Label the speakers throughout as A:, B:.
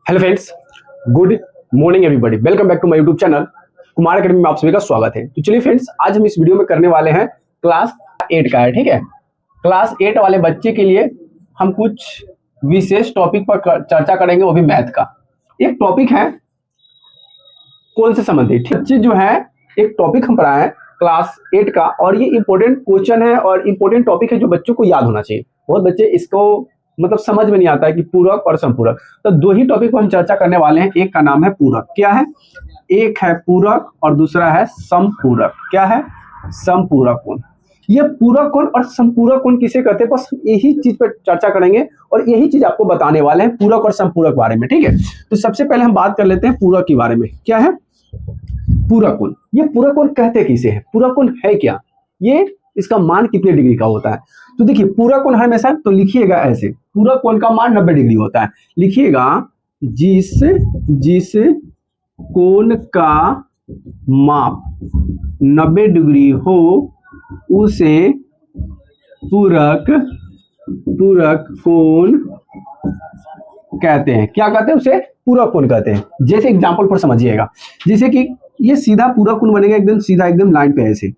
A: Hello friends, good morning everybody. Welcome back to my YouTube channel Kumar academy में आप सभी का स्वागत है। तो चलिए फ्रेंड्स, आज हम इस वीडियो में करने वाले हैं क्लास 8 का है। ठीक है, क्लास 8 वाले बच्चे के लिए हम कुछ विशेष टॉपिक पर चर्चा करेंगे, वो भी मैथ का। एक टॉपिक है कौन से संबंधित बच्चे जो है, एक टॉपिक हम पढ़ाए हैं क्लास 8 का, और ये इंपॉर्टेंट क्वेश्चन है और इंपॉर्टेंट टॉपिक है जो बच्चों को याद होना चाहिए। बहुत बच्चे इसको मतलब समझ में नहीं आता है कि पूरक और संपूरक। तो दो ही टॉपिक पर हम चर्चा करने वाले हैं। एक का नाम है पूरक। क्या है? एक है पूरक और दूसरा है समपूरक। क्या है? समपूरक कोण। ये पूरक कोण और संपूरक कोण किसे कहते हैं, बस यही चीज पर चर्चा करेंगे और यही चीज आपको बताने वाले हैं पूरक और संपूरक बारे में। ठीक है, तो सबसे पहले हम बात कर लेते हैं पूरक के बारे में। क्या है पूरक कोण? ये पूरक कोण कहते किसे हैं? पूरक कोण है क्या? ये इसका मान कितने डिग्री का होता है? तो देखिए, पूरक कोण हमेशा तो लिखिएगा ऐसे, पूरक कोण का मान 90 डिग्री होता है। लिखिएगा जिस कोण का माप 90 डिग्री हो उसे पूरक कोण कहते हैं। क्या कहते हैं? उसे पूरक कोण कहते हैं। जैसे एग्जांपल पर समझिएगा, जैसे कि ये सीधा पूरक कोण बनेगा, एकदम सीधा, एकदम लाइन पे ऐसे।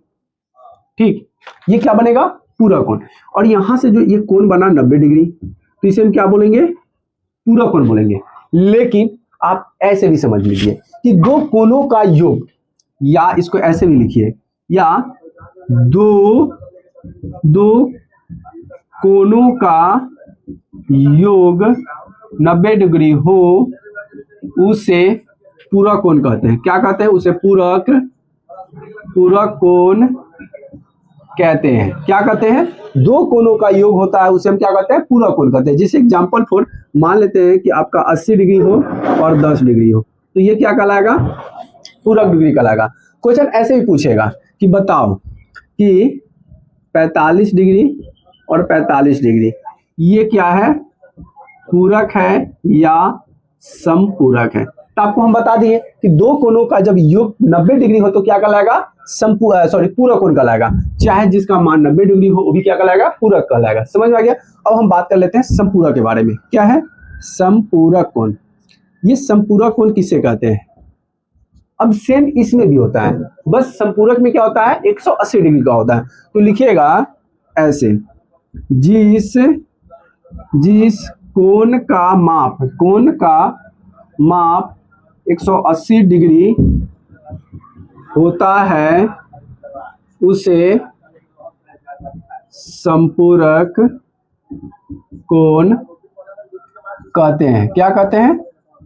A: ठीक, ये क्या बनेगा? पूरक कोण। और यहां से जो ये कोण बना 90 डिग्री, तो इसे हम क्या बोलेंगे? पूरक कोण बोलेंगे। लेकिन आप ऐसे भी समझ लीजिए कि दो कोणों का योग, या इसको ऐसे भी लिखिए, या दो कोणों का योग 90 डिग्री हो उसे पूरक कोण कहते हैं। क्या कहते हैं? उसे पूरक कोण कहते हैं। क्या कहते हैं? दो कोणों का योग होता है, उसे हम क्या कहते हैं? पूरक कोण कहते हैं। जैसे एग्जांपल फॉर मान लेते हैं कि आपका 80 डिग्री हो और 10 डिग्री हो, तो ये क्या कहलाएगा? पूरक डिग्री कहलाएगा। क्वेश्चन ऐसे भी पूछेगा कि बताओ कि 45 डिग्री और 45 डिग्री ये क्या है? पूरक है या समपूरक है? तो आपको हम बता दिए कि दो कोणों का जब योग 90 डिग्री हो तो क्या कहलाएगा? पूरक कोण कहलाएगा। चाहे जिसका मान 90 डिग्री हो वो भी क्या कहलाएगा? पूरक कहलाएगा। समझ में आ गया? अब हम बात कर लेते हैं समपूरक के बारे में। क्या है समपूरक कोण? ये समपूरक कोण किसे कहते हैं? अब सेम इसमें भी होता है, बस संपूरक में क्या होता है? 180 डिग्री का होता है। तो लिखिएगा ऐसे, जिस कोण का माप 180 डिग्री होता है उसे संपूरक कोण कहते हैं। क्या कहते हैं?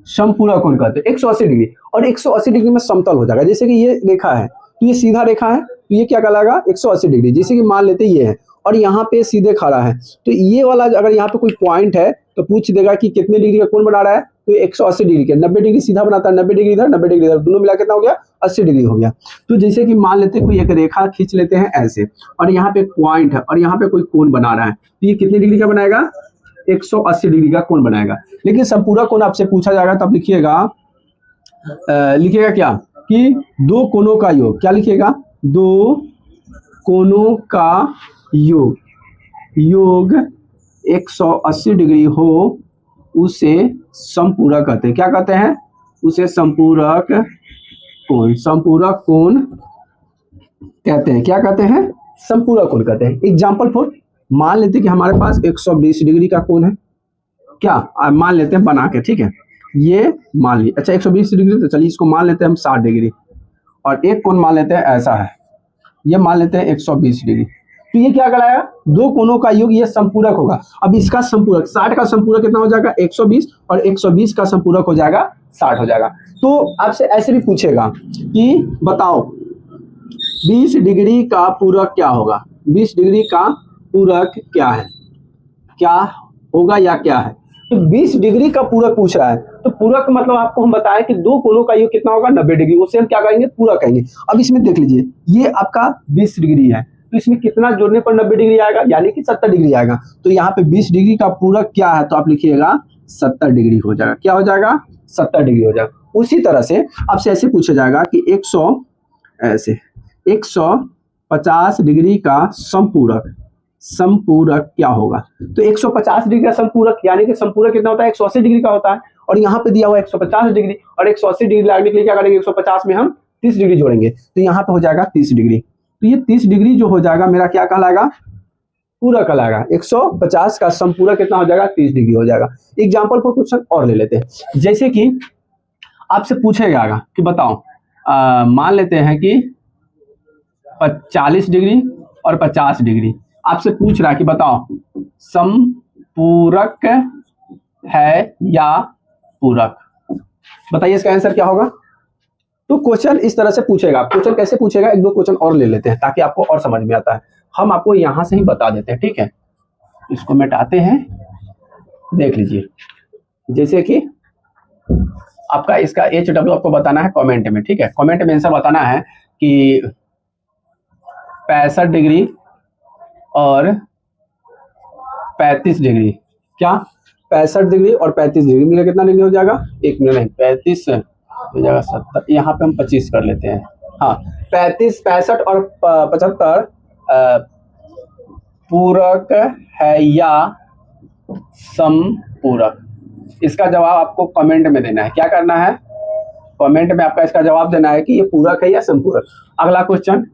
A: समपूरक कोण कहते हैं। 180 डिग्री, और 180 डिग्री में समतल हो जाएगा। जैसे कि ये रेखा है तो ये सीधा रेखा है, तो ये क्या कहलाएगा? 180 डिग्री। जैसे कि मान लेते ये है और यहाँ पे सीधे खड़ा है, तो ये वाला अगर यहाँ पे कोई पॉइंट है तो पूछ देगा कि कितने डिग्री का कोण बना रहा है, तो 180 डिग्री के 90 डिग्री सीधा बनाता है, 90 डिग्री इधर, 90 डिग्री इधर, दोनों मिला कितना हो गया? 80 डिग्री हो गया। तो जैसे कि मान लेते हैं कोई एक रेखा खींच लेते हैं ऐसे, और यहाँ पे पॉइंट है और यहाँ पे कोई कोण बना रहा है, तो ये कितने डिग्री का बनाएगा? 180 डिग्री का कोण बनाएगा। लेकिन संपूरक कोण आपसे पूछा जाएगा तब लिखिएगा क्या कि दो कोणों का योग। क्या लिखिएगा? दो कोणों का योग 180 डिग्री हो उसे समपूरक कहते हैं। क्या कहते हैं? उसे समपूरक कोण कहते हैं। क्या कहते हैं? समपूरक कोण कहते हैं। एग्जांपल फॉर मान लेते हैं कि हमारे पास 120 डिग्री का कोण है। क्या मान लेते हैं बना के? ठीक है, ये मान ली। अच्छा 120 डिग्री, तो चलिए इसको मान लेते हैं हम 60 डिग्री, और एक कोण मान लेते हैं ऐसा है, ये मान लेते हैं 120 डिग्री। तो ये क्या कहलाएगा? दो कोणों का योग, ये संपूरक होगा। अब इसका संपूरक 60 का संपूरक कितना हो जाएगा? 120, और 120 का संपूरक हो जाएगा 60 हो जाएगा। तो आपसे ऐसे भी पूछेगा कि बताओ 20 डिग्री का पूरक क्या होगा? 20 डिग्री का पूरक क्या है? क्या होगा या क्या है? तो 20 डिग्री का पूरक पूछ रहा है, तो पूरक मतलब आपको हम बताएं कि दो कोणों का योग कितना होगा? 90 डिग्री। उसे हम क्या कहेंगे? पूरक कहेंगे। अब इसमें देख लीजिए, ये आपका 20 डिग्री है, तो इसमें कितना जोड़ने पर 90 डिग्री आएगा? यानी कि 70 डिग्री आएगा। तो यहाँ पे 20 डिग्री का पूरक क्या है? तो आप लिखिएगा 70 डिग्री हो जाएगा। क्या हो जाएगा? 70 डिग्री हो जाएगा। उसी तरह से आपसे ऐसे पूछा जाएगा कि 150 डिग्री का संपूरक समपूरक क्या होगा। तो 150 डिग्री का समपूरक यानी कि समपूरक कितना होता है, 180 डिग्री का होता है, और यहाँ पे दिया हुआ 150 डिग्री, और 180 डिग्री लागने के लिए क्या करेंगे, 150 में हम 30 डिग्री जोड़ेंगे, तो यहाँ पे हो जाएगा 30 डिग्री। तो ये 30 डिग्री जो हो जाएगा मेरा क्या कहलाएगा, पूरक कहलाएगा। 150 का समपूरक कितना हो जाएगा, 30 डिग्री हो जाएगा। एग्जाम्पल पर क्वेश्चन और ले लेते हैं, जैसे कि आपसे पूछेगा कि बताओ, मान लेते हैं कि 40 डिग्री और 50 डिग्री, आपसे पूछ रहा है कि बताओ समपूरक है या पूरक, बताइए इसका आंसर क्या होगा। तो क्वेश्चन इस तरह से पूछेगा। क्वेश्चन कैसे पूछेगा, एक दो क्वेश्चन और ले लेते हैं ताकि आपको और समझ में आता है। हम आपको यहां से ही बता देते हैं, ठीक है। इसको मिटाते हैं, देख लीजिए। जैसे कि आपका इसका HW आपको बताना है कमेंट में, ठीक है। कमेंट में आंसर बताना है कि 65 डिग्री और 35 डिग्री, क्या 65 डिग्री और 35 डिग्री मिलकर कितना डिग्री हो जाएगा, एक मिनट नहीं, 35 हो जाएगा 70, यहाँ पे हम 25 कर लेते हैं। हाँ, 35, 65 और 75 पूरक है या समपूरक, इसका जवाब आपको कमेंट में देना है। क्या करना है, कमेंट में आपका इसका जवाब देना है कि ये पूरक है या समपूरक। अगला क्वेश्चन,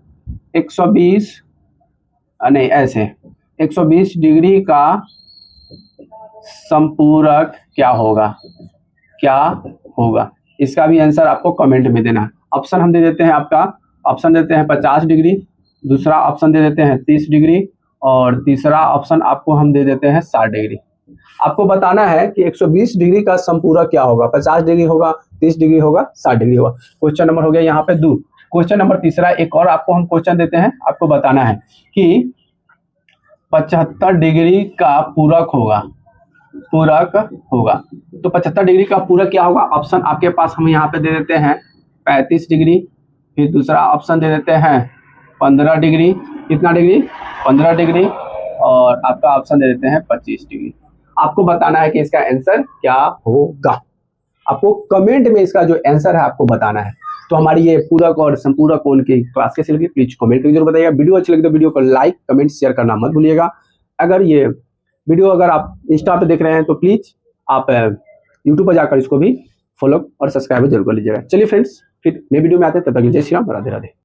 A: 120 नहीं ऐसे 120 डिग्री का समपूरक क्या होगा, क्या होगा, इसका भी आंसर आपको कमेंट में देना है। ऑप्शन हम दे देते हैं, आपका ऑप्शन देते हैं 50 डिग्री, दूसरा ऑप्शन दे देते हैं 30 डिग्री, और तीसरा ऑप्शन आपको हम दे देते हैं 60 डिग्री। आपको बताना है कि 120 डिग्री का समपूरक क्या होगा, 50 डिग्री होगा, 30 डिग्री होगा, 60 डिग्री होगा। क्वेश्चन नंबर हो गया यहाँ पे 2। क्वेश्चन नंबर तीसरा, एक और आपको हम क्वेश्चन देते हैं, आपको बताना है कि 75 डिग्री का पूरक होगा, पूरक होगा। तो 75 डिग्री का पूरक क्या होगा, ऑप्शन आपके पास हम यहाँ पे दे देते हैं 35 डिग्री, फिर दूसरा ऑप्शन दे देते हैं 15 डिग्री, कितना डिग्री, 15 डिग्री, और आपका ऑप्शन दे देते हैं 25 डिग्री। आपको बताना है कि इसका आंसर क्या होगा। आपको कमेंट में इसका जो आंसर है आपको बताना है। तो हमारी ये पूरक और संपूरक कोण की क्लास कैसी लगी, प्लीज कमेंट करके जरूर बताइएगा। वीडियो अच्छी लगी तो वीडियो को लाइक, कमेंट, शेयर करना मत भूलिएगा। अगर ये वीडियो अगर आप इंस्टा पे देख रहे हैं तो प्लीज आप यूट्यूब पर जाकर इसको भी फॉलो और सब्सक्राइब जरूर कर लीजिएगा। चलिए फ्रेंड्स, फिर नए वीडियो में आते हैं, तब तक जय श्री राम, राधे राधे।